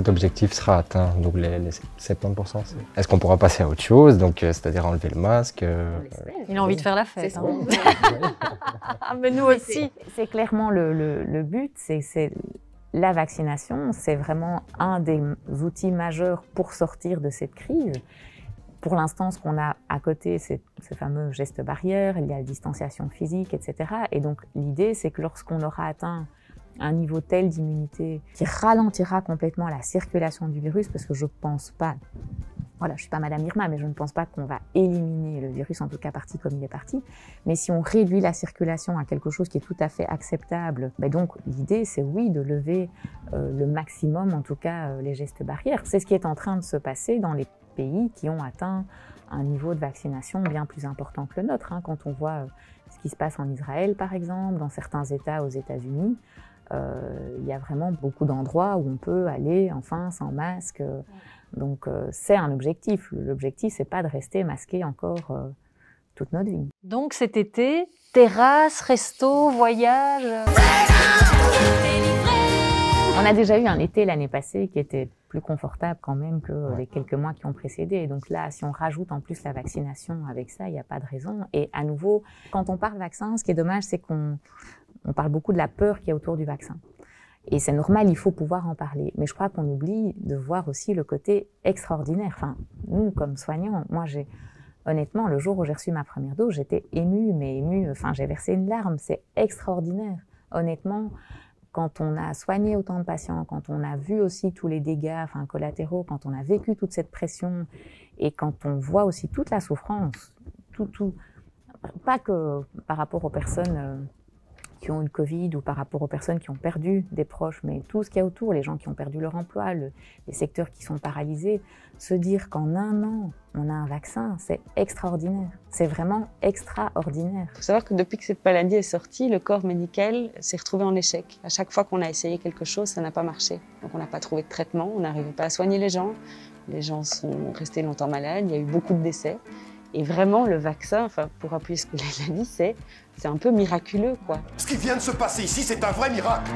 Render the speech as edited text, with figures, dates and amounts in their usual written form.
cet objectif sera atteint, donc les 70%, est-ce qu'on pourra passer à autre chose, donc c'est-à-dire enlever le masque Il a envie de faire la fête. Mais nous aussi. C'est clairement le but, c'est la vaccination, c'est vraiment un des outils majeurs pour sortir de cette crise. Pour l'instant, ce qu'on a à côté, c'est ce fameux geste barrière, il y a la distanciation physique, etc. Et donc l'idée, c'est que lorsqu'on aura atteint un niveau tel d'immunité qui ralentira complètement la circulation du virus, parce que je pense pas, voilà, je suis pas Madame Irma, mais je ne pense pas qu'on va éliminer le virus, en tout cas parti comme il est parti. Mais si on réduit la circulation à quelque chose qui est tout à fait acceptable, donc l'idée, c'est oui, de lever le maximum, en tout cas les gestes barrières. C'est ce qui est en train de se passer dans les pays qui ont atteint un niveau de vaccination bien plus important que le nôtre. Quand on voit ce qui se passe en Israël, par exemple, dans certains États aux États-Unis, il y a vraiment beaucoup d'endroits où on peut aller enfin sans masque. Donc c'est un objectif. L'objectif, c'est pas de rester masqué encore toute notre vie. Donc cet été, terrasse, resto, voyage. On a déjà eu un été l'année passée qui était plus confortable quand même que les quelques mois qui ont précédé. Donc là, si on rajoute en plus la vaccination avec ça, il n'y a pas de raison. Et à nouveau, quand on parle vaccin, ce qui est dommage, c'est qu'on parle beaucoup de la peur qu'il y a autour du vaccin. Et c'est normal, il faut pouvoir en parler. Mais je crois qu'on oublie de voir aussi le côté extraordinaire. Enfin, nous, comme soignants, moi, honnêtement, le jour où j'ai reçu ma première dose, j'étais émue, j'ai versé une larme. C'est extraordinaire. Honnêtement, quand on a soigné autant de patients, quand on a vu aussi tous les dégâts collatéraux, quand on a vécu toute cette pression et quand on voit aussi toute la souffrance, pas que par rapport aux personnes qui ont eu le Covid ou par rapport aux personnes qui ont perdu des proches, mais tout ce qu'il y a autour, les gens qui ont perdu leur emploi, les secteurs qui sont paralysés, se dire qu'en un an, on a un vaccin, c'est extraordinaire. C'est vraiment extraordinaire. Il faut savoir que depuis que cette maladie est sortie, le corps médical s'est retrouvé en échec. À chaque fois qu'on a essayé quelque chose, ça n'a pas marché. Donc on n'a pas trouvé de traitement, on n'arrivait pas à soigner les gens sont restés longtemps malades, il y a eu beaucoup de décès. Et vraiment, le vaccin, pour appuyer ce que Léla dit, c'est un peu miraculeux, quoi. Ce qui vient de se passer ici, c'est un vrai miracle.